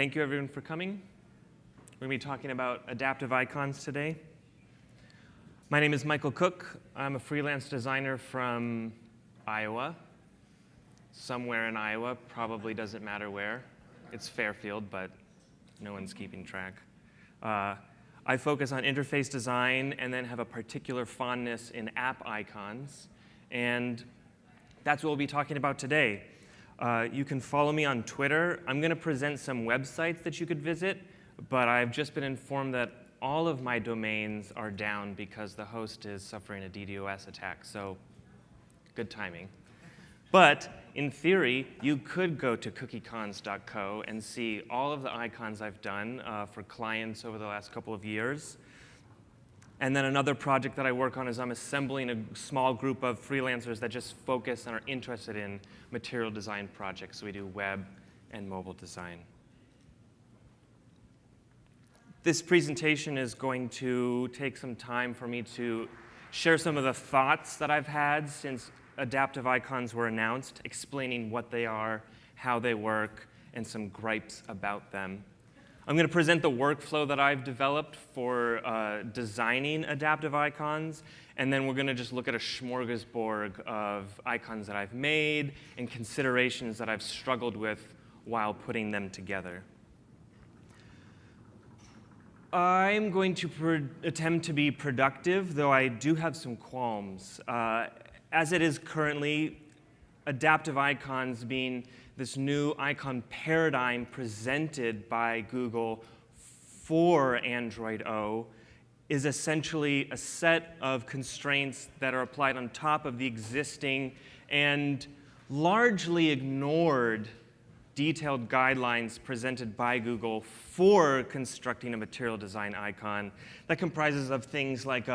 Thank you, everyone, for coming. We're going to be talking about adaptive icons today. My name is Michael Cook. I'm a freelance designer from Iowa, somewhere in Iowa, probably doesn't matter where. It's Fairfield, but no one's keeping track. I focus on interface design and then have a particular fondness in app icons. And that's what we'll be talking about today. You can follow me on Twitter. I'm going to present some websites that you could visit, but I've just been informed that all of my domains are down because the host is suffering a DDoS attack, so good timing. But in theory, you could go to cookiecons.co and see all of the icons I've done for clients over the last couple of years. And then another project that I work on is I'm assembling a small group of freelancers that just focus and are interested in material design projects. So we do web and mobile design. This presentation is going to take some time for me to share some of the thoughts that I've had since adaptive icons were announced, explaining what they are, how they work, and some gripes about them. I'm going to present the workflow that I've developed for designing adaptive icons, and then we're going to just look at a smorgasbord of icons that I've made and considerations that I've struggled with while putting them together. I'm going to attempt to be productive, though I do have some qualms. As it is currently, adaptive icons being this new icon paradigm presented by Google for Android O is essentially a set of constraints that are applied on top of the existing and largely ignored detailed guidelines presented by Google for constructing a material design icon that comprises of things like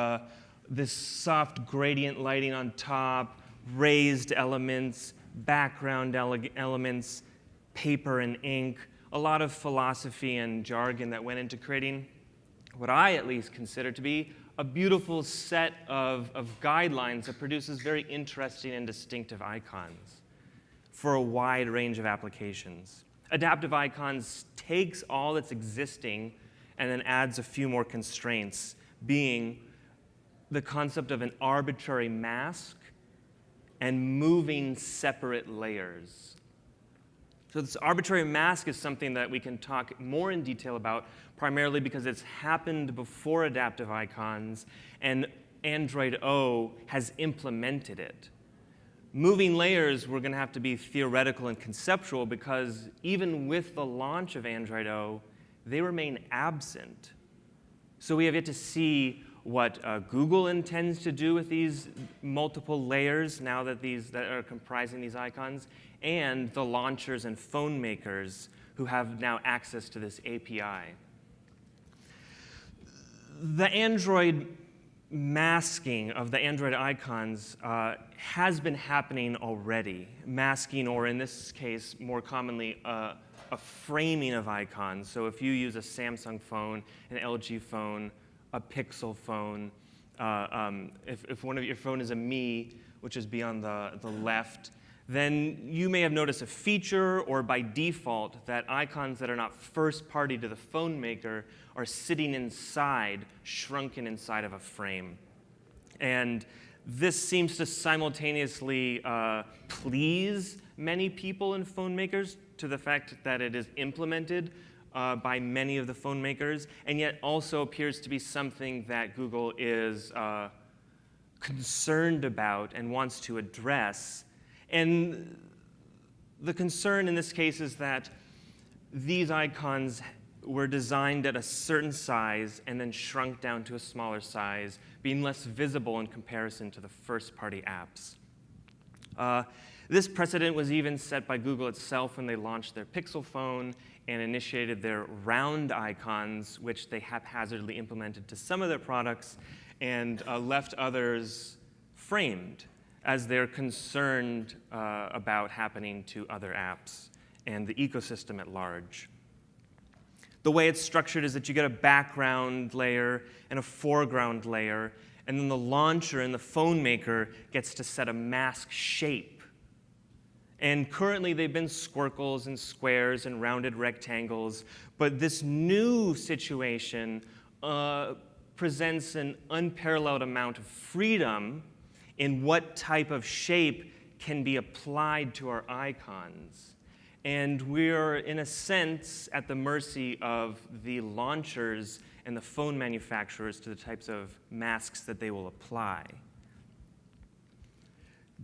this soft gradient lighting on top, raised elements, background elements, paper and ink, a lot of philosophy and jargon that went into creating what I at least consider to be a beautiful set of guidelines that produces very interesting and distinctive icons for a wide range of applications. Adaptive icons takes all that's existing and then adds a few more constraints, being the concept of an arbitrary mask and moving separate layers. So this arbitrary mask is something that we can talk more in detail about, primarily because it's happened before adaptive icons, and Android O has implemented it. Moving layers, we're going to have to be theoretical and conceptual because even with the launch of Android O, they remain absent. So we have yet to see what Google intends to do with these multiple layers now that are comprising these icons, and the launchers and phone makers who have now access to this API. The Android masking of the Android icons has been happening already. Masking, or in this case, more commonly, a framing of icons. So if you use a Samsung phone, an LG phone, a Pixel phone, if one of your phone is a Mi, which is beyond the left, then you may have noticed a feature or by default that icons that are not first party to the phone maker are sitting inside, shrunken inside of a frame. And this seems to simultaneously please many people in phone makers to the fact that it is implemented by many of the phone makers, and yet also appears to be something that Google is concerned about and wants to address. And the concern in this case is that these icons were designed at a certain size and then shrunk down to a smaller size, being less visible in comparison to the first-party apps. This precedent was even set by Google itself when they launched their Pixel phone and initiated their round icons, which they haphazardly implemented to some of their products and left others framed, as they're concerned about happening to other apps and the ecosystem at large. The way it's structured is that you get a background layer and a foreground layer, and then the launcher and the phone maker gets to set a mask shape. And currently, they've been squircles and squares and rounded rectangles. But this new situation presents an unparalleled amount of freedom in what type of shape can be applied to our icons. And we're, in a sense, at the mercy of the launchers and the phone manufacturers to the types of masks that they will apply.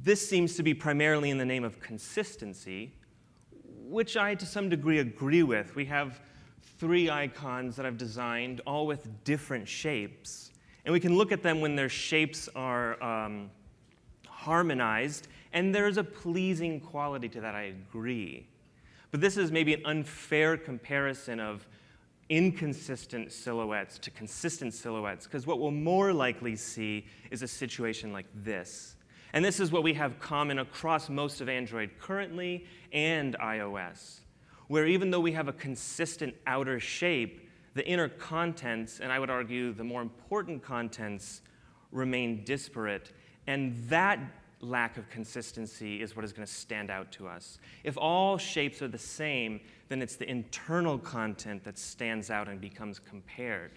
This seems to be primarily in the name of consistency, which I, to some degree, agree with. We have 3 icons that I've designed, all with different shapes. And we can look at them when their shapes are harmonized, and there's a pleasing quality to that, I agree. But this is maybe an unfair comparison of inconsistent silhouettes to consistent silhouettes, because what we'll more likely see is a situation like this. And this is what we have common across most of Android currently and iOS, where even though we have a consistent outer shape, the inner contents, and I would argue the more important contents, remain disparate. And that lack of consistency is what is going to stand out to us. If all shapes are the same, then it's the internal content that stands out and becomes compared.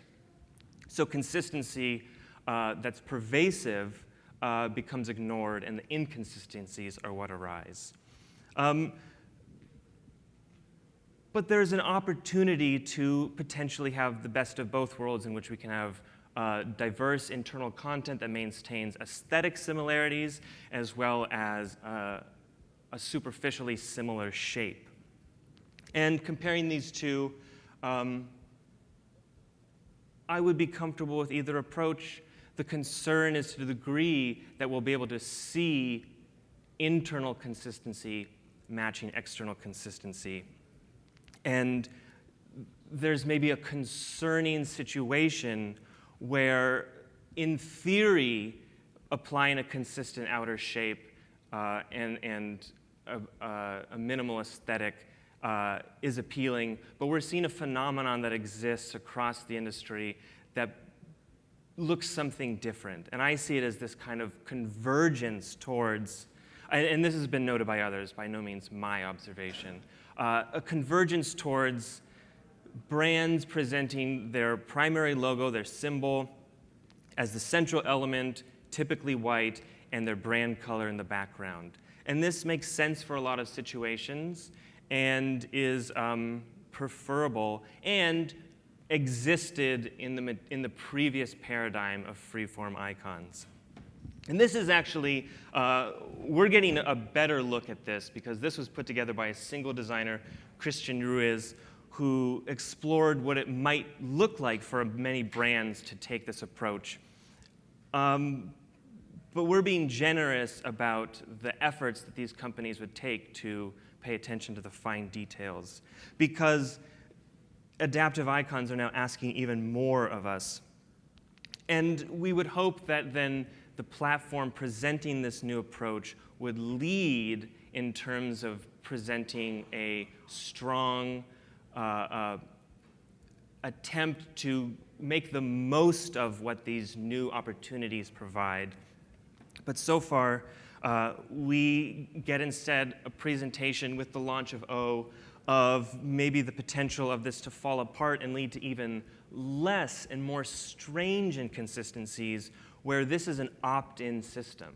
So consistency that's pervasive becomes ignored, and the inconsistencies are what arise. But there's an opportunity to potentially have the best of both worlds, in which we can have diverse internal content that maintains aesthetic similarities as well as a superficially similar shape. And comparing these two, I would be comfortable with either approach. The concern is to the degree that we'll be able to see internal consistency matching external consistency. And there's maybe a concerning situation where, in theory, applying a consistent outer shape and a minimal aesthetic is appealing, but we're seeing a phenomenon that exists across the industry that looks something different. And I see it as this kind of convergence towards, and this has been noted by others, by no means my observation, a convergence towards brands presenting their primary logo, their symbol, as the central element, typically white, and their brand color in the background. And this makes sense for a lot of situations and is preferable and existed in the previous paradigm of freeform icons. And this is actually, we're getting a better look at this because this was put together by a single designer, Christian Ruiz, who explored what it might look like for many brands to take this approach. But we're being generous about the efforts that these companies would take to pay attention to the fine details, because adaptive icons are now asking even more of us. And we would hope that then the platform presenting this new approach would lead in terms of presenting a strong attempt to make the most of what these new opportunities provide. But so far, we get instead a presentation with the launch of O of maybe the potential of this to fall apart and lead to even less and more strange inconsistencies where this is an opt-in system.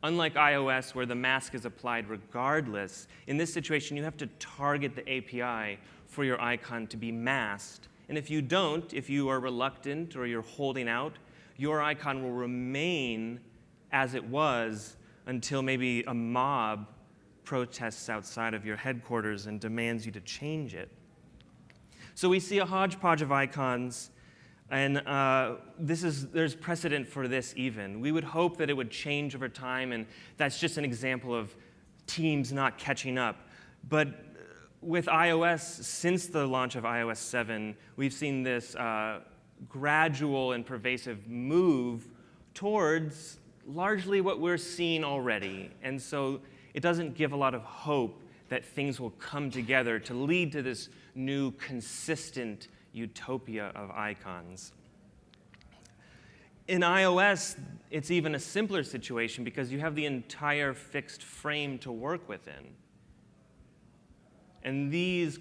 Unlike iOS, where the mask is applied regardless, in this situation, you have to target the API for your icon to be masked. And if you don't, if you are reluctant or you're holding out, your icon will remain as it was until maybe a mob protests outside of your headquarters and demands you to change it. So we see a hodgepodge of icons, and there's precedent for this even. We would hope that it would change over time, and that's just an example of teams not catching up. But with iOS, since the launch of iOS 7, we've seen this gradual and pervasive move towards largely what we're seeing already. And so it doesn't give a lot of hope that things will come together to lead to this new consistent utopia of icons. In iOS, it's even a simpler situation because you have the entire fixed frame to work within. And these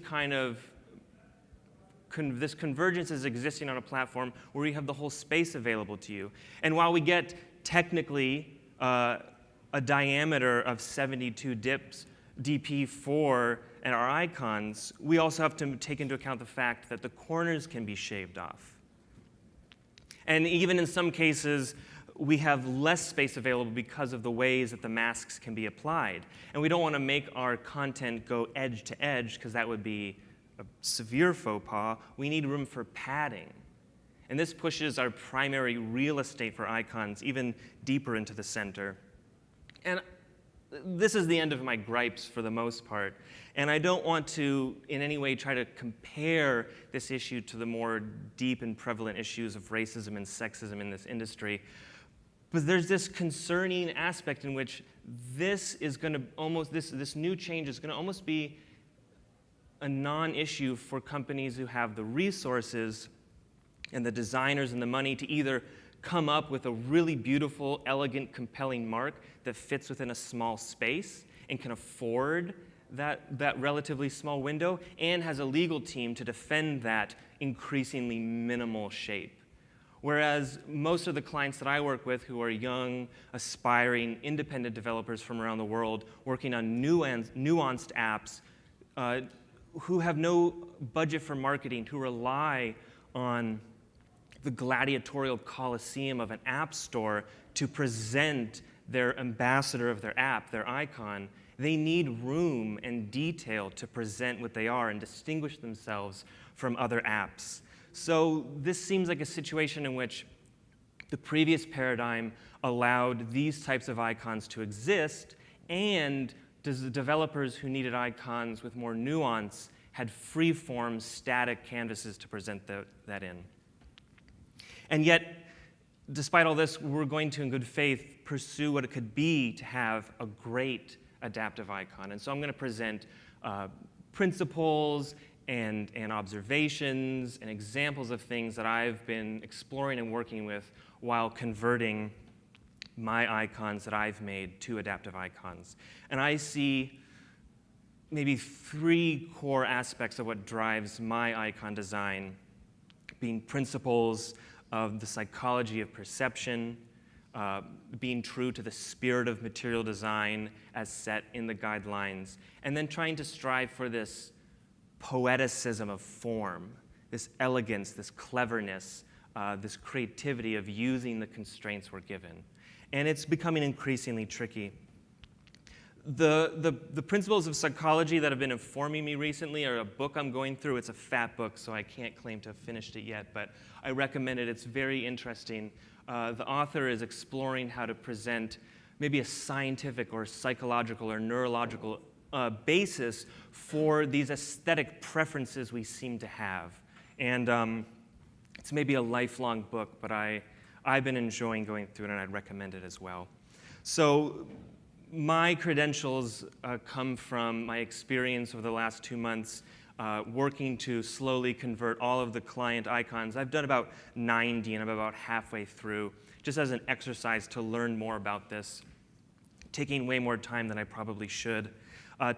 this convergence is existing on a platform where you have the whole space available to you. And while we get technically a diameter of 72 dp for our icons, we also have to take into account the fact that the corners can be shaved off. And even in some cases, we have less space available because of the ways that the masks can be applied. And we don't want to make our content go edge to edge because that would be a severe faux pas. We need room for padding. And this pushes our primary real estate for icons even deeper into the center. And this is the end of my gripes for the most part. And I don't want to in any way try to compare this issue to the more deep and prevalent issues of racism and sexism in this industry. But there's this concerning aspect in which this is going to almost, this new change is going to almost be a non-issue for companies who have the resources and the designers and the money to either come up with a really beautiful, elegant, compelling mark that fits within a small space and can afford that relatively small window and has a legal team to defend that increasingly minimal shape. Whereas most of the clients that I work with who are young, aspiring, independent developers from around the world working on nuanced apps who have no budget for marketing, who rely on the gladiatorial coliseum of an app store to present their ambassador of their app, their icon, they need room and detail to present what they are and distinguish themselves from other apps. So this seems like a situation in which the previous paradigm allowed these types of icons to exist, and the developers who needed icons with more nuance had freeform static canvases to present that in. And yet, despite all this, we're going to, in good faith, pursue what it could be to have a great adaptive icon. And so I'm going to present principles and observations and examples of things that I've been exploring and working with while converting my icons that I've made to adaptive icons. And I see maybe 3 core aspects of what drives my icon design, being principles of the psychology of perception, being true to the spirit of material design as set in the guidelines, and then trying to strive for this poeticism of form, this elegance, this cleverness, this creativity of using the constraints we're given. And it's becoming increasingly tricky. The principles of psychology that have been informing me recently are a book I'm going through. It's a fat book, so I can't claim to have finished it yet, but I recommend it. It's very interesting. The author is exploring how to present maybe a scientific or psychological or neurological basis for these aesthetic preferences we seem to have. And it's maybe a lifelong book, but I've been enjoying going through it, and I'd recommend it as well. So my credentials come from my experience over the last 2 months working to slowly convert all of the client icons. I've done about 90, and I'm about halfway through, just as an exercise to learn more about this, taking way more time than I probably should,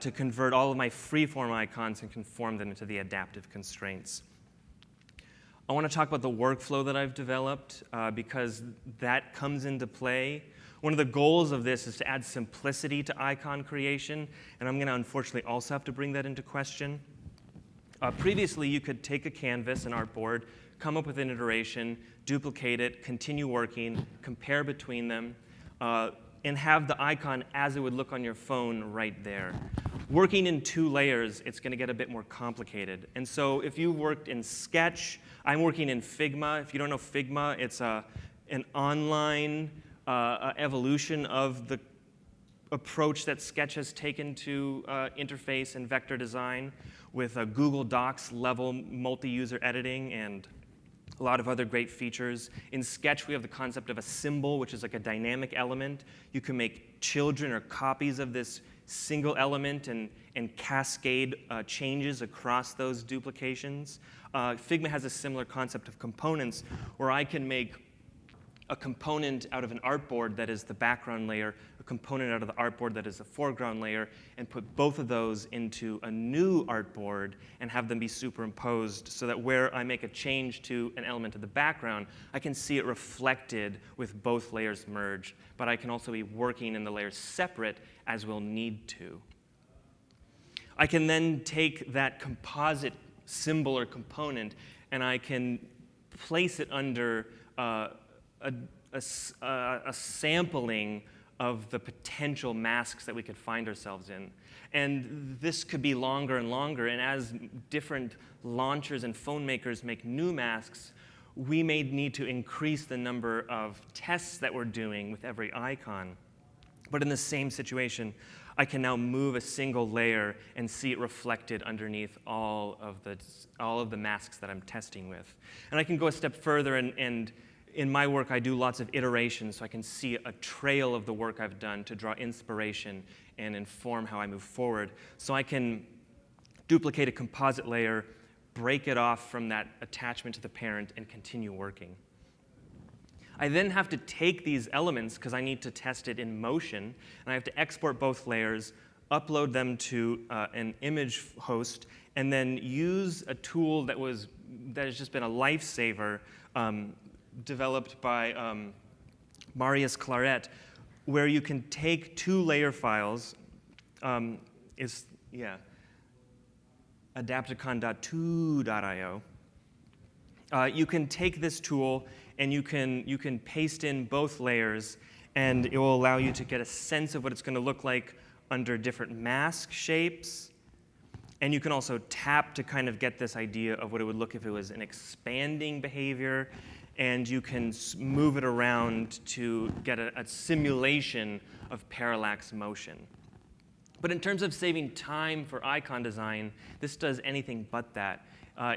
to convert all of my freeform icons and conform them into the adaptive constraints. I want to talk about the workflow that I've developed because that comes into play. One of the goals of this is to add simplicity to icon creation, and I'm going to unfortunately also have to bring that into question. Previously, you could take a canvas, an artboard, come up with an iteration, duplicate it, continue working, compare between them, and have the icon as it would look on your phone right there. Working in 2 layers, it's going to get a bit more complicated. And so if you worked in Sketch, I'm working in Figma. If you don't know Figma, it's an online evolution of the approach that Sketch has taken to interface and vector design with Google Docs level multi-user editing and a lot of other great features. In Sketch, we have the concept of a symbol, which is like a dynamic element. You can make children or copies of this single element and cascade changes across those duplications. Figma has a similar concept of components where I can make a component out of an artboard that is the background layer, a component out of the artboard that is the foreground layer, and put both of those into a new artboard and have them be superimposed so that where I make a change to an element of the background, I can see it reflected with both layers merged, but I can also be working in the layers separate as we'll need to. I can then take that composite symbol or component and I can place it under a sampling of the potential masks that we could find ourselves in. And this could be longer and longer, and as different launchers and phone makers make new masks, we may need to increase the number of tests that we're doing with every icon. But in the same situation, I can now move a single layer and see it reflected underneath all of the masks that I'm testing with. And I can go a step further, and in my work, I do lots of iterations, so I can see a trail of the work I've done to draw inspiration and inform how I move forward. So I can duplicate a composite layer, break it off from that attachment to the parent, and continue working. I then have to take these elements, because I need to test it in motion, and I have to export both layers, upload them to an image host, and then use a tool that has just been a lifesaver, developed by Marius Claret, where you can take two layer files, Adapticon.2.io. You can take this tool and you can paste in both layers, and it will allow you to get a sense of what it's going to look like under different mask shapes. And you can also tap to kind of get this idea of what it would look if it was an expanding behavior. And you can move it around to get a simulation of parallax motion. But in terms of saving time for icon design, this does anything but that.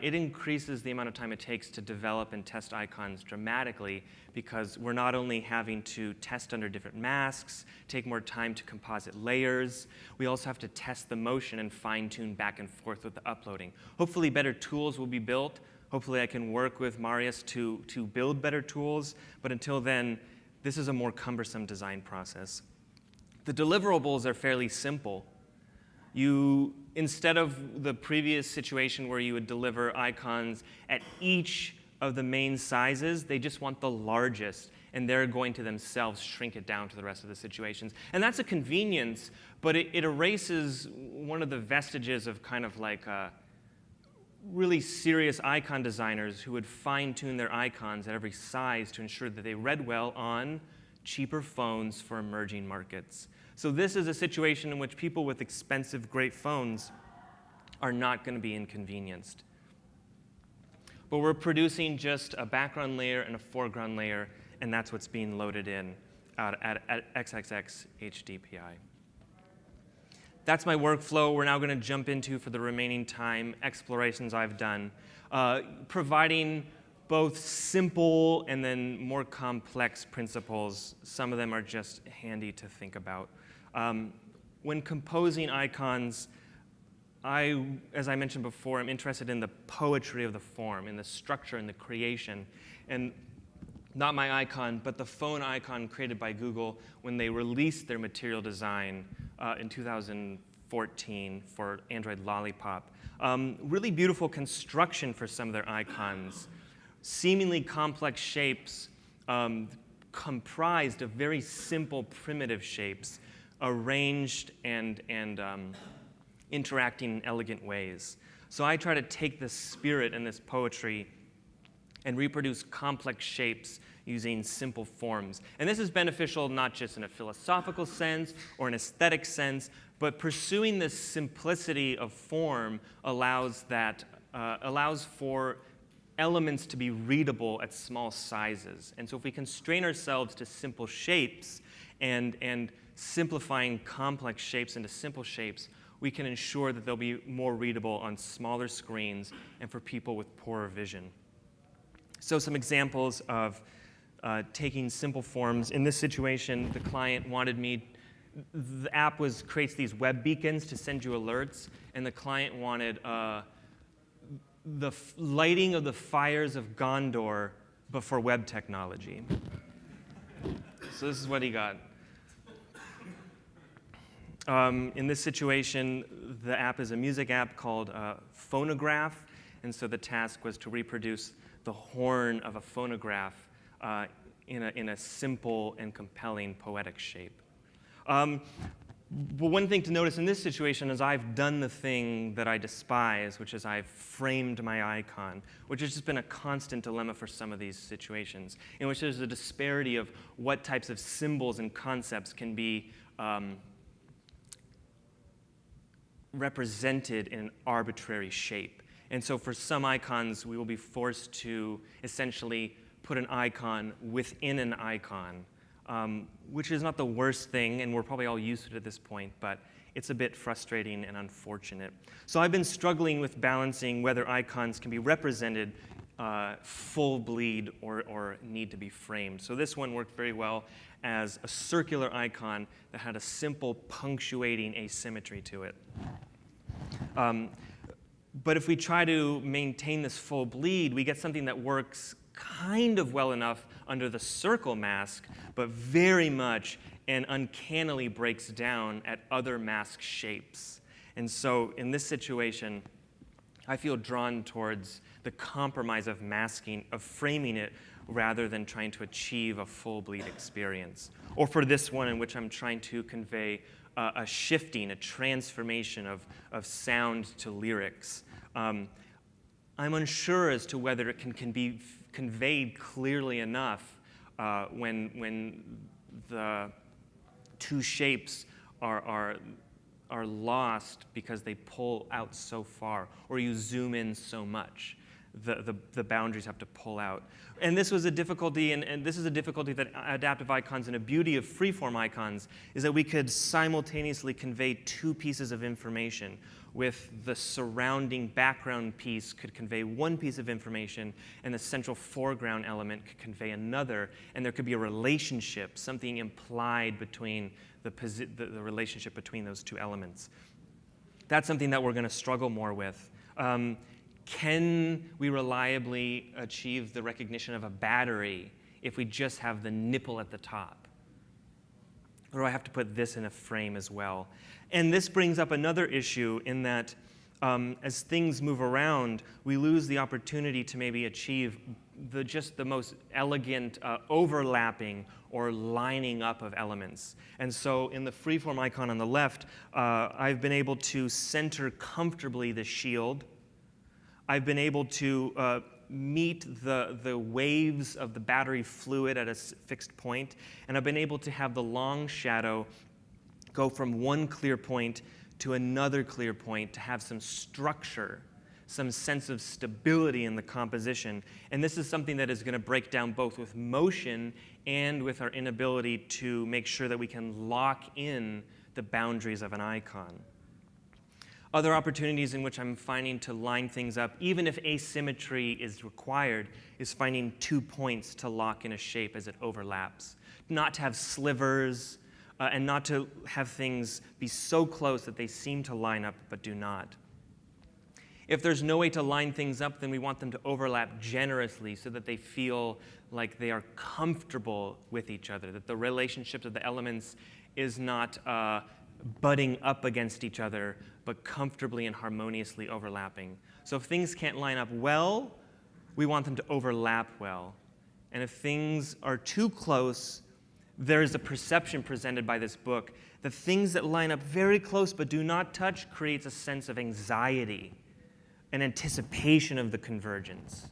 It increases the amount of time it takes to develop and test icons dramatically, because we're not only having to test under different masks, take more time to composite layers, we also have to test the motion and fine-tune back and forth with the uploading. Hopefully better tools will be built. Hopefully I can work with Marius to build better tools, but until then, this is a more cumbersome design process. The deliverables are fairly simple. Instead of the previous situation where you would deliver icons at each of the main sizes, they just want the largest, and they're going to themselves shrink it down to the rest of the situations. And that's a convenience, but it erases one of the vestiges of kind of like really serious icon designers who would fine-tune their icons at every size to ensure that they read well on cheaper phones for emerging markets. So this is a situation in which people with expensive, great phones are not going to be inconvenienced. But we're producing just a background layer and a foreground layer, and that's what's being loaded in at XXX HDPI. That's my workflow. We're now going to jump into, for the remaining time, explorations I've done, providing both simple and then more complex principles. Some of them are just handy to think about. When composing icons, as I mentioned before, I'm interested in the poetry of the form, in the structure and the creation. And not my icon, but the phone icon created by Google when they released their material design in 2014 for Android Lollipop. Really beautiful construction for some of their icons. Seemingly complex shapes comprised of very simple, primitive shapes, arranged and interacting in elegant ways. So I try to take this spirit and this poetry and reproduce complex shapes using simple forms. And this is beneficial not just in a philosophical sense or an aesthetic sense, but pursuing this simplicity of form allows for elements to be readable at small sizes. And so if we constrain ourselves to simple shapes and simplifying complex shapes into simple shapes, we can ensure that they'll be more readable on smaller screens and for people with poorer vision. So some examples of taking simple forms. In this situation, the client wanted the app creates these web beacons to send you alerts, and the client wanted the lighting of the fires of Gondor, but for web technology. So this is what he got. In this situation, the app is a music app called Phonograph, and so the task was to reproduce the horn of a phonograph in a simple and compelling poetic shape. But one thing to notice in this situation is I've done the thing that I despise, which is I've framed my icon, which has just been a constant dilemma for some of these situations, in which there's a disparity of what types of symbols and concepts can be represented in an arbitrary shape. And so for some icons, we will be forced to essentially put an icon within an icon, which is not the worst thing, and we're probably all used to it at this point, but it's a bit frustrating and unfortunate. So I've been struggling with balancing whether icons can be represented full bleed or need to be framed. So this one worked very well as a circular icon that had a simple punctuating asymmetry to it. But if we try to maintain this full bleed, we get something that works kind of well enough under the circle mask, but very much and uncannily breaks down at other mask shapes. And so in this situation, I feel drawn towards the compromise of masking, of framing it, rather than trying to achieve a full bleed experience. Or for this one, in which I'm trying to convey a shifting, a transformation of sound to lyrics. I'm unsure as to whether it can be conveyed clearly enough when the two shapes are lost because they pull out so far, or you zoom in so much. The boundaries have to pull out. And this was a difficulty, and this is a difficulty that adaptive icons, and a beauty of freeform icons, is that we could simultaneously convey two pieces of information. With the surrounding background piece could convey one piece of information, and the central foreground element could convey another, and there could be a relationship, something implied between the relationship between those two elements. That's something that we're going to struggle more with. Can we reliably achieve the recognition of a battery if we just have the nipple at the top? Or do I have to put this in a frame as well? And this brings up another issue in that as things move around, we lose the opportunity to maybe achieve just the most elegant overlapping or lining up of elements. And so in the freeform icon on the left, I've been able to center comfortably the shield. I've been able to meet the waves of the battery fluid at a fixed point, and I've been able to have the long shadow go from one clear point to another clear point to have some structure, some sense of stability in the composition. And this is something that is going to break down both with motion and with our inability to make sure that we can lock in the boundaries of an icon. Other opportunities in which I'm finding to line things up, even if asymmetry is required, is finding 2 points to lock in a shape as it overlaps. Not to have slivers, and not to have things be so close that they seem to line up but do not. If there's no way to line things up, then we want them to overlap generously so that they feel like they are comfortable with each other, that the relationships of the elements is not butting up against each other, but comfortably and harmoniously overlapping. So if things can't line up well, we want them to overlap well. And if things are too close, there is a perception presented by this book that things that line up very close but do not touch creates a sense of anxiety, an anticipation of the convergence.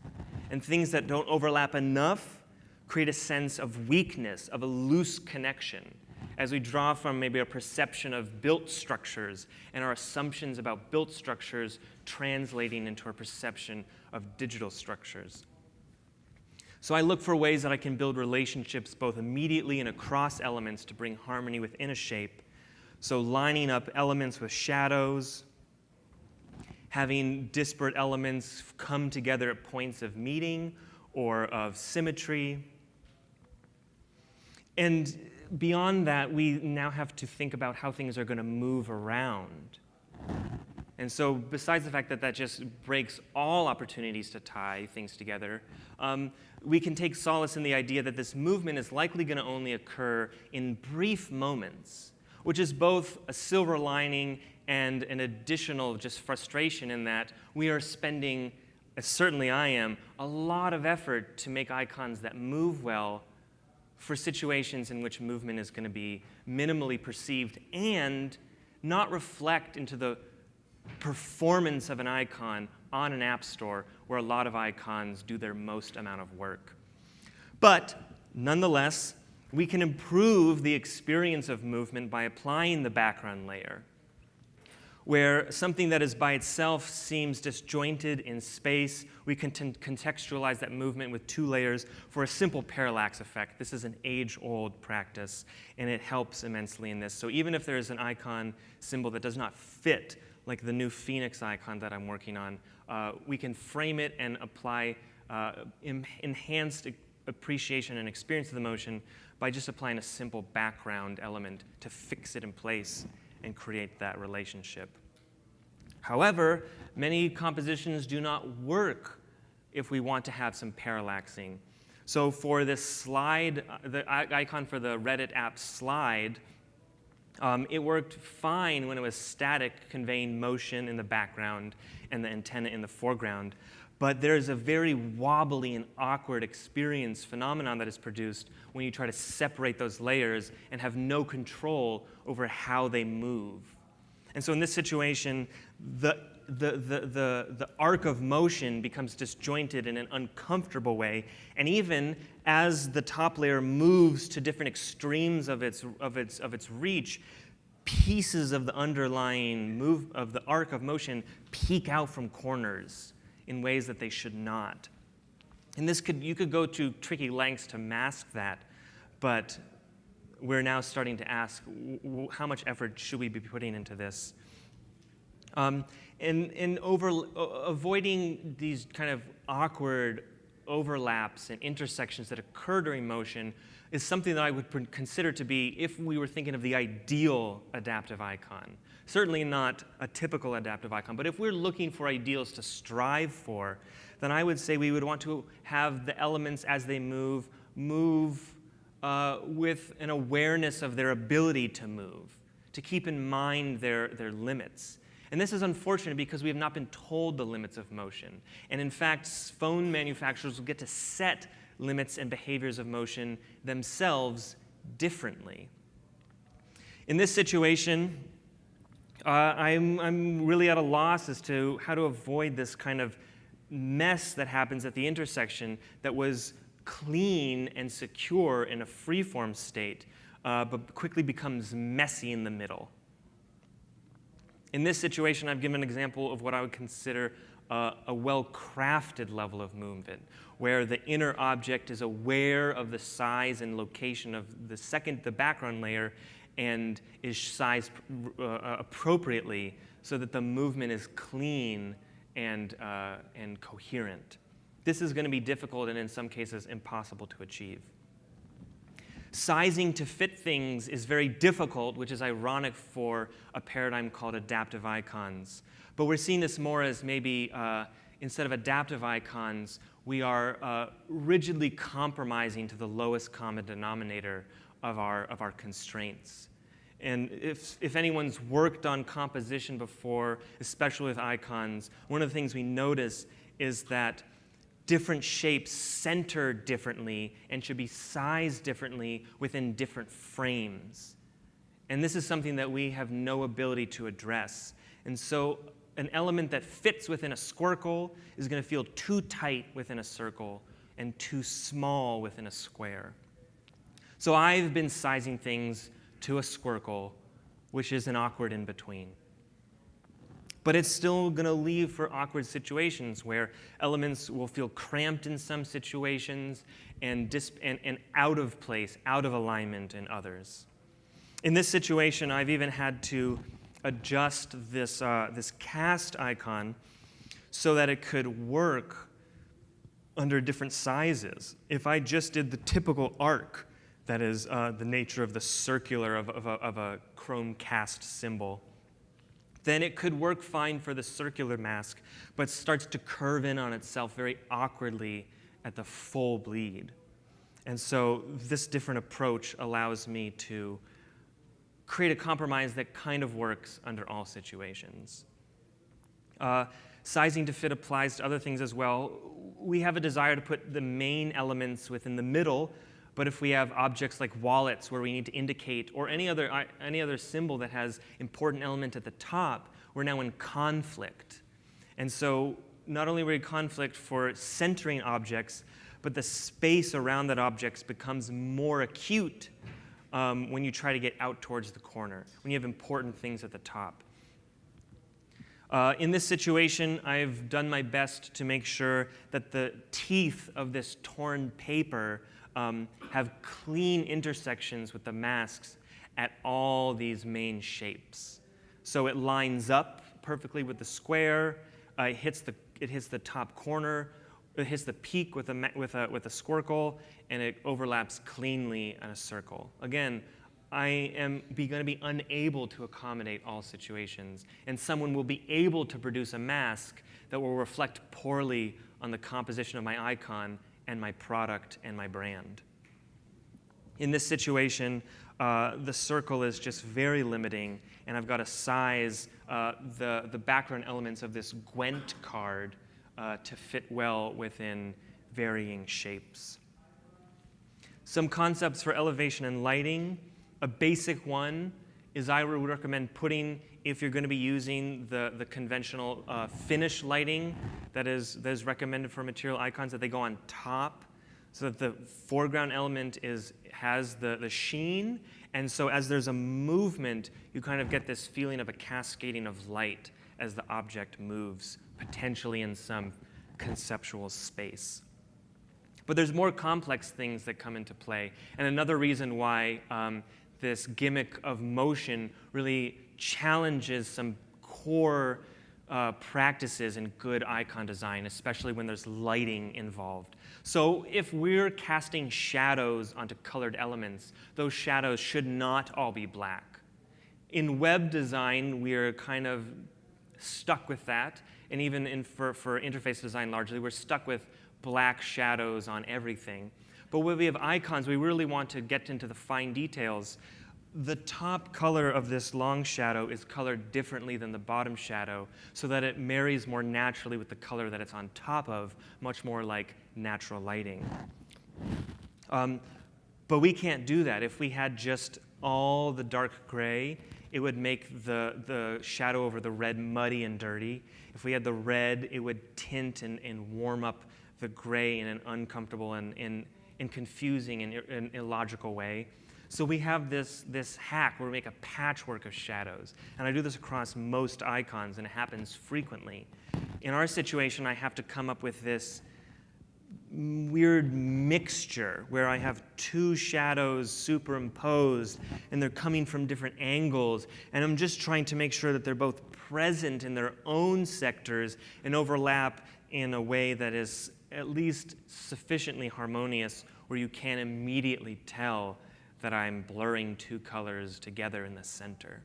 And things that don't overlap enough create a sense of weakness, of a loose connection, as we draw from maybe a perception of built structures and our assumptions about built structures translating into our perception of digital structures. So I look for ways that I can build relationships both immediately and across elements to bring harmony within a shape. So lining up elements with shadows, having disparate elements come together at points of meeting or of symmetry. And beyond that, we now have to think about how things are going to move around. And so besides the fact that that just breaks all opportunities to tie things together, we can take solace in the idea that this movement is likely going to only occur in brief moments, which is both a silver lining and an additional just frustration in that we are spending, as certainly I am, a lot of effort to make icons that move well for situations in which movement is going to be minimally perceived and not reflect into the performance of an icon on an app store where a lot of icons do their most amount of work. But nonetheless, we can improve the experience of movement by applying the background layer, where something that is by itself seems disjointed in space, we can contextualize that movement with 2 layers for a simple parallax effect. This is an age-old practice, and it helps immensely in this. So even if there is an icon symbol that does not fit, like the new Phoenix icon that I'm working on, we can frame it and apply enhanced appreciation and experience of the motion by just applying a simple background element to fix it in place and create that relationship. However, many compositions do not work if we want to have some parallaxing. So for this slide, the icon for the Reddit app slide, it worked fine when it was static, conveying motion in the background and the antenna in the foreground. But there's a very wobbly and awkward experience phenomenon that is produced when you try to separate those layers and have no control over how they move. And so in this situation, the arc of motion becomes disjointed in an uncomfortable way. And even as the top layer moves to different extremes of its reach, pieces of the underlying of the arc of motion peek out from corners in ways that they should not. And you could go to tricky lengths to mask that, but we're now starting to ask how much effort should we be putting into this? Avoiding these kind of awkward overlaps and intersections that occur during motion is something that I would consider to be, if we were thinking of the ideal adaptive icon. Certainly not a typical adaptive icon, but if we're looking for ideals to strive for, then I would say we would want to have the elements as they move with an awareness of their ability to move, to keep in mind their limits. And this is unfortunate because we have not been told the limits of motion. And in fact, phone manufacturers will get to set limits and behaviors of motion themselves differently. In this situation, I'm really at a loss as to how to avoid this kind of mess that happens at the intersection that was clean and secure in a freeform state, but quickly becomes messy in the middle. In this situation, I've given an example of what I would consider a well-crafted level of movement, where the inner object is aware of the size and location of the background layer, and is sized appropriately so that the movement is clean and coherent. This is going to be difficult and in some cases impossible to achieve. Sizing to fit things is very difficult, which is ironic for a paradigm called adaptive icons. But we're seeing this more as maybe instead of adaptive icons, we are rigidly compromising to the lowest common denominator of our constraints. And if anyone's worked on composition before, especially with icons, one of the things we notice is that different shapes center differently and should be sized differently within different frames. And this is something that we have no ability to address. And so an element that fits within a squircle is going to feel too tight within a circle and too small within a square. So I've been sizing things to a squircle, which is an awkward in-between. But it's still going to leave for awkward situations where elements will feel cramped in some situations and out of place, out of alignment in others. In this situation, I've even had to adjust this cast icon so that it could work under different sizes. If I just did the typical arc, that is the nature of the circular of a chrome cast symbol, then it could work fine for the circular mask, but starts to curve in on itself very awkwardly at the full bleed. And so this different approach allows me to create a compromise that kind of works under all situations. Sizing to fit applies to other things as well. We have a desire to put the main elements within the middle, but if we have objects like wallets where we need to indicate, or any other symbol that has important element at the top, we're now in conflict. And so not only are we in conflict for centering objects, but the space around that object becomes more acute when you try to get out towards the corner, when you have important things at the top. In this situation, I've done my best to make sure that the teeth of this torn paper have clean intersections with the masks at all these main shapes. So it lines up perfectly with the square, it hits the top corner, it hits the peak with a squircle, and it overlaps cleanly in a circle. Again, I am going to be unable to accommodate all situations, and someone will be able to produce a mask that will reflect poorly on the composition of my icon and my product and my brand. In this situation, the circle is just very limiting, and I've got to size the background elements of this Gwent card to fit well within varying shapes. Some concepts for elevation and lighting. A basic one is I would recommend putting, if you're going to be using the conventional finish lighting that is recommended for material icons, that they go on top so that the foreground element has the sheen. And so as there's a movement, you kind of get this feeling of a cascading of light as the object moves, potentially in some conceptual space. But there's more complex things that come into play. And another reason why this gimmick of motion really challenges some core practices in good icon design, especially when there's lighting involved. So if we're casting shadows onto colored elements, those shadows should not all be black. In web design, we're kind of stuck with that. And even for interface design largely, we're stuck with black shadows on everything. But when we have icons, we really want to get into the fine details. The top color of this long shadow is colored differently than the bottom shadow so that it marries more naturally with the color that it's on top of, much more like natural lighting. But we can't do that. If we had just all the dark gray, it would make the shadow over the red muddy and dirty. If we had the red, it would tint and warm up the gray in an uncomfortable and confusing and illogical way. So we have this hack where we make a patchwork of shadows. And I do this across most icons, and it happens frequently. In our situation, I have to come up with this weird mixture where I have two shadows superimposed, and they're coming from different angles. And I'm just trying to make sure that they're both present in their own sectors and overlap in a way that is at least sufficiently harmonious where you can immediately tell that I'm blurring two colors together in the center.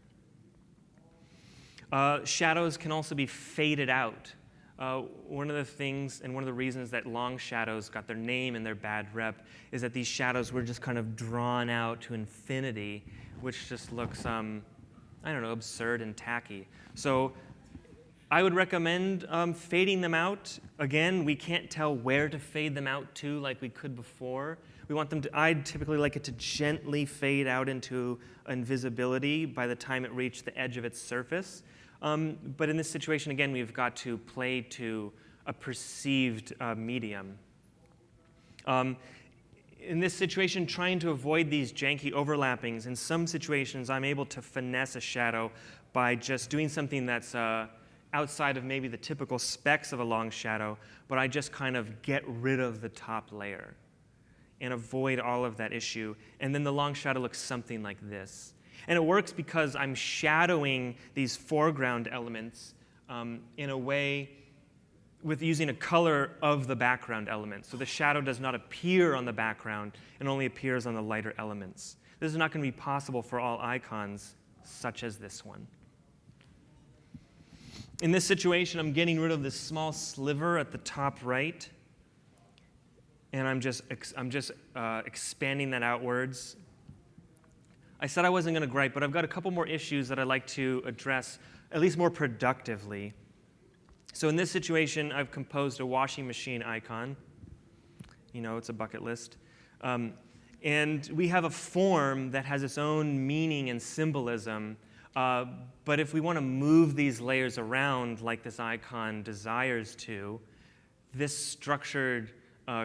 Shadows can also be faded out. One of the things and one of the reasons that long shadows got their name and their bad rep is that these shadows were just kind of drawn out to infinity, which just looks, absurd and tacky. So I would recommend fading them out. Again, we can't tell where to fade them out to like we could before. We want them to, I'd typically like it to gently fade out into invisibility by the time it reached the edge of its surface. But in this situation, again, we've got to play to a perceived medium. In this situation, trying to avoid these janky overlappings, in some situations, I'm able to finesse a shadow by just doing something that's outside of maybe the typical specs of a long shadow, but I just kind of get rid of the top layer and avoid all of that issue. And then the long shadow looks something like this. And it works because I'm shadowing these foreground elements in a way with using a color of the background element. So the shadow does not appear on the background and only appears on the lighter elements. This is not going to be possible for all icons, such as this one. In this situation, I'm getting rid of this small sliver at the top right, and I'm just expanding that outwards. I said I wasn't going to gripe, but I've got a couple more issues that I'd like to address, at least more productively. So in this situation, I've composed a washing machine icon. You know, it's a bucket list. And we have a form that has its own meaning and symbolism. But if we want to move these layers around like this icon desires to, this structured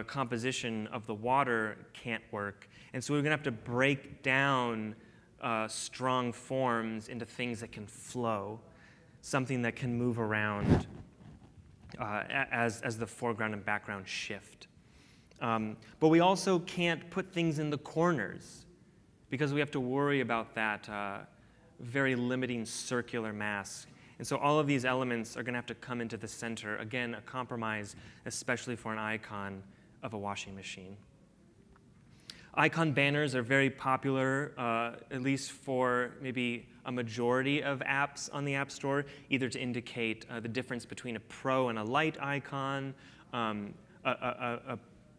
composition of the water can't work. And so we're going to have to break down strong forms into things that can flow, something that can move around as the foreground and background shift. But we also can't put things in the corners because we have to worry about that very limiting circular mass. And so all of these elements are going to have to come into the center. Again, a compromise, especially for an icon of a washing machine. Icon banners are very popular, at least for maybe a majority of apps on the App Store, either to indicate the difference between a pro and a light icon,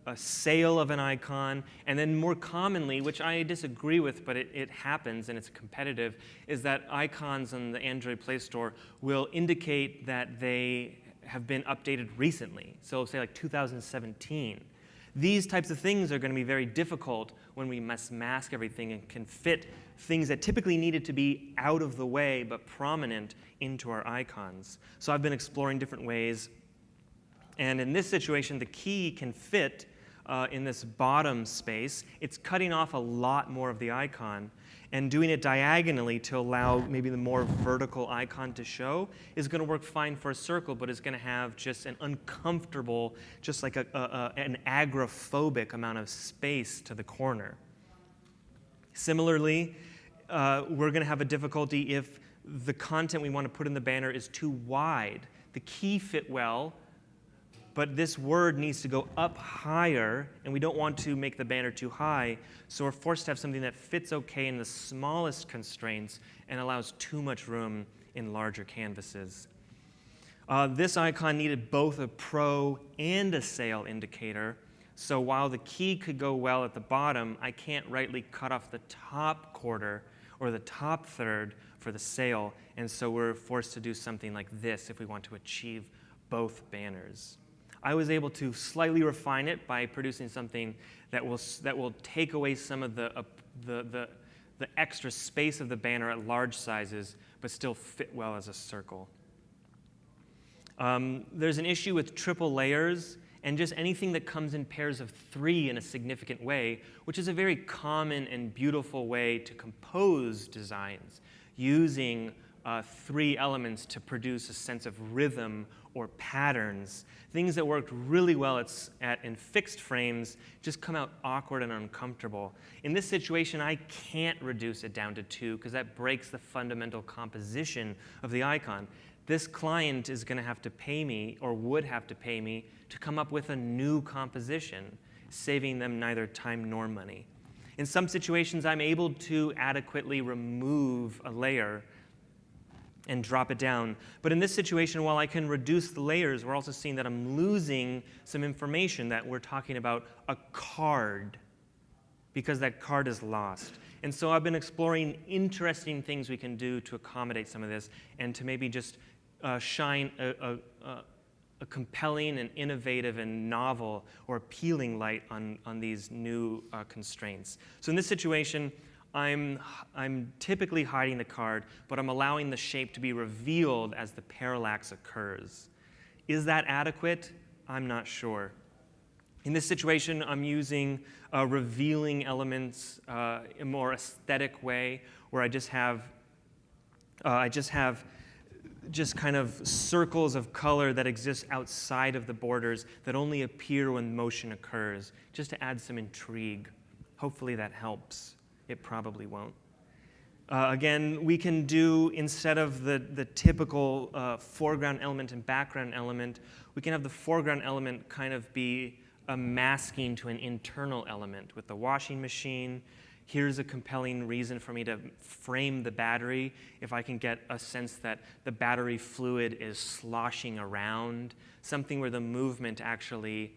a sale of an icon, and then more commonly, which I disagree with, but it happens and it's competitive, is that icons on the Android Play Store will indicate that they have been updated recently. So say like 2017. These types of things are going to be very difficult when we must mask everything and can fit things that typically needed to be out of the way but prominent into our icons. So I've been exploring different ways. And in this situation, the key can fit in this bottom space. It's cutting off a lot more of the icon, and doing it diagonally to allow maybe the more vertical icon to show is going to work fine for a circle, but it's going to have just an uncomfortable, just like an agoraphobic amount of space to the corner. Similarly, we're going to have a difficulty if the content we want to put in the banner is too wide. The key fit well, but this word needs to go up higher, and we don't want to make the banner too high, so we're forced to have something that fits okay in the smallest constraints and allows too much room in larger canvases. This icon needed both a pro and a sale indicator, so while the key could go well at the bottom, I can't rightly cut off the top quarter or the top third for the sale, and so we're forced to do something like this if we want to achieve both banners. I was able to slightly refine it by producing something that will take away some of the extra space of the banner at large sizes, but still fit well as a circle. There's an issue with triple layers and just anything that comes in pairs of 3 in a significant way, which is a very common and beautiful way to compose designs, using 3 elements to produce a sense of rhythm or patterns. Things that worked really well in fixed frames just come out awkward and uncomfortable. In this situation, I can't reduce it down to 2 because that breaks the fundamental composition of the icon. This client is going to have to pay me, or would have to pay me, to come up with a new composition, saving them neither time nor money. In some situations, I'm able to adequately remove a layer and drop it down. But in this situation, while I can reduce the layers, we're also seeing that I'm losing some information, that we're talking about a card, because that card is lost. And so I've been exploring interesting things we can do to accommodate some of this and to maybe just shine a compelling and innovative and novel or appealing light on these new constraints. So in this situation, I'm typically hiding the card, but I'm allowing the shape to be revealed as the parallax occurs. Is that adequate? I'm not sure. In this situation, I'm using revealing elements in a more aesthetic way, where I just have kind of circles of color that exist outside of the borders that only appear when motion occurs, just to add some intrigue. Hopefully that helps. It probably won't. Again, we can do, instead of the typical foreground element and background element, we can have the foreground element kind of be a masking to an internal element. With the washing machine, here's a compelling reason for me to frame the battery. If I can get a sense that the battery fluid is sloshing around, something where the movement actually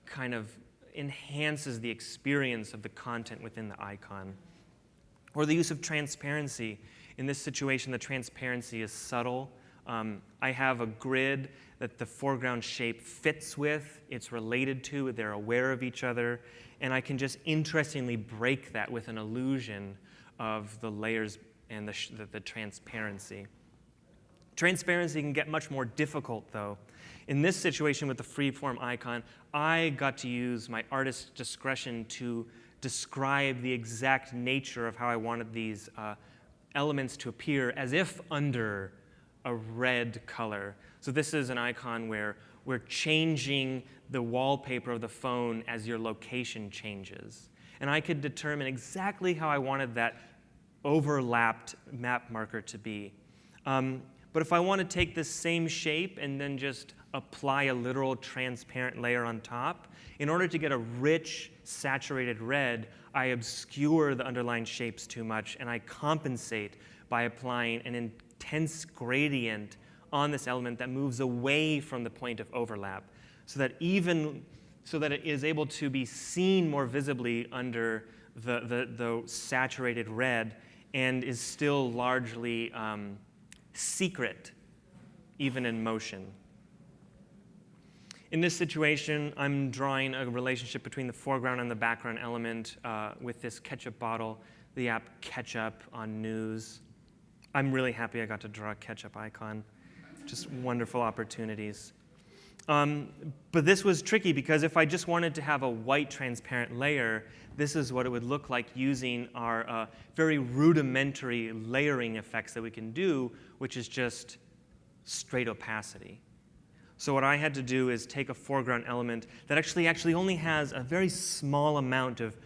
kind of enhances the experience of the content within the icon. Or the use of transparency. In this situation, the transparency is subtle. I have a grid that the foreground shape fits with, it's related to, they're aware of each other, and I can just interestingly break that with an illusion of the layers and the transparency. Transparency can get much more difficult, though. In this situation with the freeform icon, I got to use my artist's discretion to describe the exact nature of how I wanted these elements to appear as if under a red color. So this is an icon where we're changing the wallpaper of the phone as your location changes. And I could determine exactly how I wanted that overlapped map marker to be. But if I want to take this same shape and then just apply a literal transparent layer on top, in order to get a rich, saturated red, I obscure the underlying shapes too much, and I compensate by applying an intense gradient on this element that moves away from the point of overlap, so that it is able to be seen more visibly under the saturated red and is still largely secret, even in motion. In this situation, I'm drawing a relationship between the foreground and the background element with this ketchup bottle, the app Ketchup on news. I'm really happy I got to draw a ketchup icon. Just wonderful opportunities. But this was tricky because if I just wanted to have a white transparent layer, this is what it would look like using our very rudimentary layering effects that we can do, which is just straight opacity. So what I had to do is take a foreground element that actually only has a very small amount of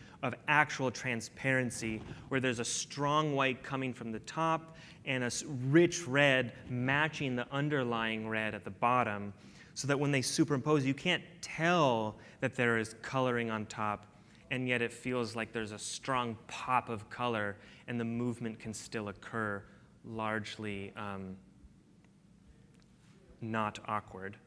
actual transparency, where there's a strong white coming from the top and a rich red matching the underlying red at the bottom, so that when they superimpose, you can't tell that there is coloring on top, and yet it feels like there's a strong pop of color and the movement can still occur largely not awkward.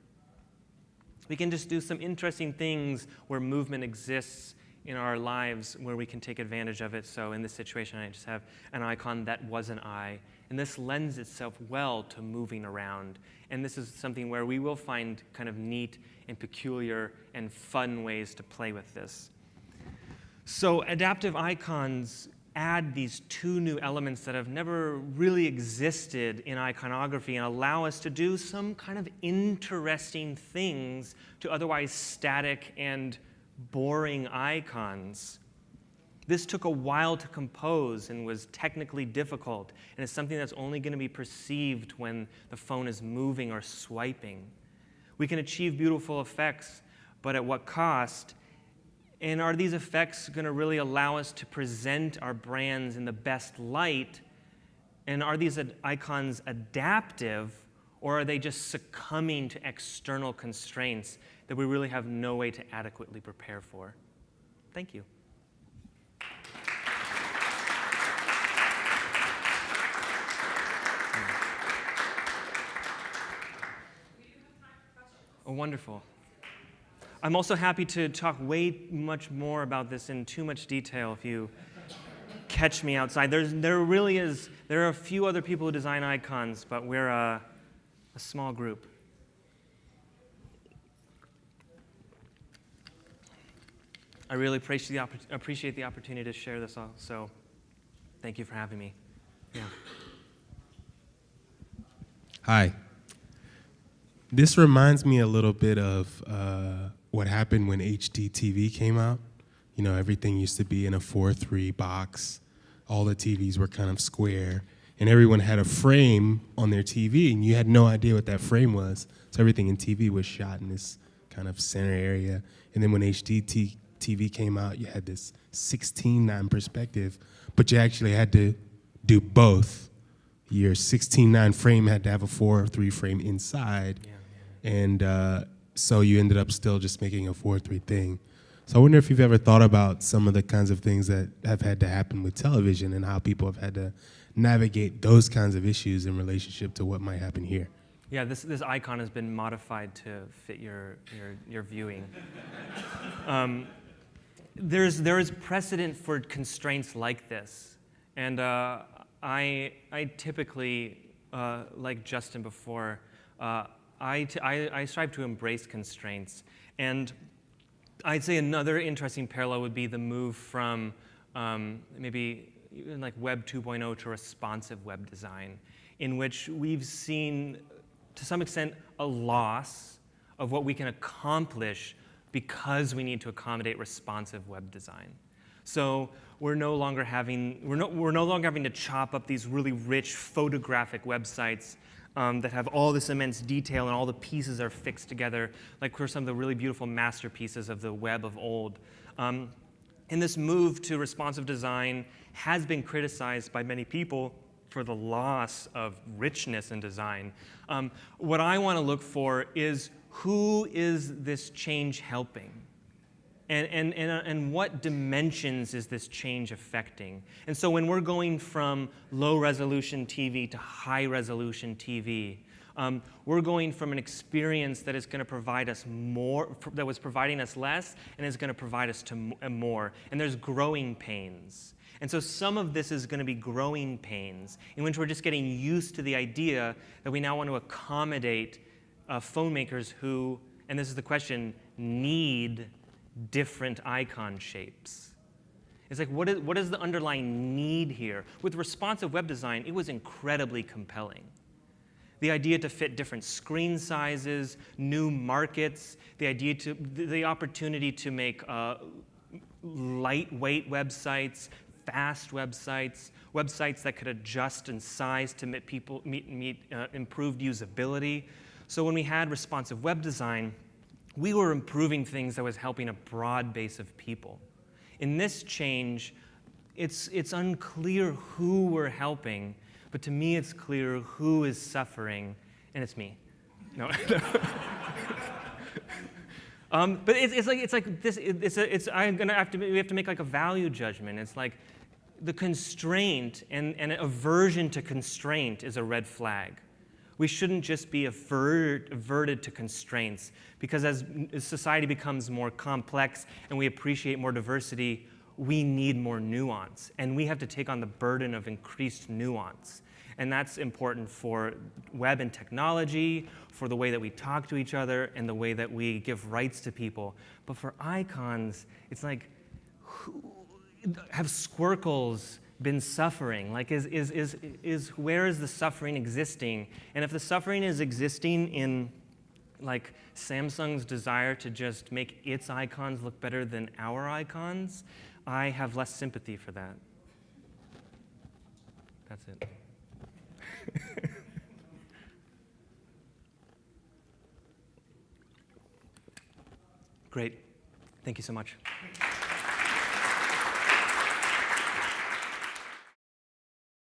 We can just do some interesting things where movement exists in our lives where we can take advantage of it. So in this situation, I just have an icon that was an eye. And this lends itself well to moving around. And this is something where we will find kind of neat and peculiar and fun ways to play with this. So adaptive icons add these two new elements that have never really existed in iconography and allow us to do some kind of interesting things to otherwise static and boring icons. This took a while to compose and was technically difficult, and it's something that's only going to be perceived when the phone is moving or swiping. We can achieve beautiful effects, but at what cost? And are these effects going to really allow us to present our brands in the best light? And are these icons adaptive, or are they just succumbing to external constraints that we really have no way to adequately prepare for? Thank you. Oh, wonderful. I'm also happy to talk way much more about this in too much detail if you catch me outside. There are a few other people who design icons, but we're a small group. I really appreciate the opportunity to share this all, so thank you for having me. Yeah. Hi. This reminds me a little bit of what happened when HD TV came out. You know, everything used to be in a 4:3 box. All the TVs were kind of square, and everyone had a frame on their TV, and you had no idea what that frame was. So everything in TV was shot in this kind of center area. And then when HD TV came out, you had this 16:9 perspective, but you actually had to do both. Your 16:9 frame had to have a 4:3 frame inside, and so you ended up still just making a 4:3 thing. So I wonder if you've ever thought about some of the kinds of things that have had to happen with television and how people have had to navigate those kinds of issues in relationship to what might happen here. Yeah, this icon has been modified to fit your viewing. There is precedent for constraints like this, and I typically, like Justin before, I strive to embrace constraints, and I'd say another interesting parallel would be the move from maybe even like Web 2.0 to responsive web design, in which we've seen, to some extent, a loss of what we can accomplish because we need to accommodate responsive web design. So we're no longer having to chop up these really rich photographic websites that have all this immense detail and all the pieces are fixed together, like for some of the really beautiful masterpieces of the web of old. And this move to responsive design has been criticized by many people for the loss of richness in design. What I want to look for is, who is this change helping? And what dimensions is this change affecting? And so when we're going from low-resolution TV to high-resolution TV, we're going from an experience that is going to provide us more, that was providing us less, and is going to provide us to more. And there's growing pains. And so some of this is going to be growing pains, in which we're just getting used to the idea that we now want to accommodate phone makers who, and this is the question, need different icon shapes. It's like, what is the underlying need here? With responsive web design, it was incredibly compelling. The idea to fit different screen sizes, new markets, the opportunity to make lightweight websites, fast websites, websites that could adjust in size to meet improved usability. So when we had responsive web design, we were improving things that was helping a broad base of people. In this change, it's unclear who we're helping, but to me it's clear who is suffering, and it's me. No. But we have to make like a value judgment. It's like the constraint and aversion to constraint is a red flag. We shouldn't just be averted to constraints, because as society becomes more complex and we appreciate more diversity, we need more nuance. And we have to take on the burden of increased nuance. And that's important for web and technology, for the way that we talk to each other, and the way that we give rights to people. But for icons, it's like, have squircles been suffering? Like, where is the suffering existing? And if the suffering is existing in like Samsung's desire to just make its icons look better than our icons, I have less sympathy for that. That's it. Great. Thank you so much.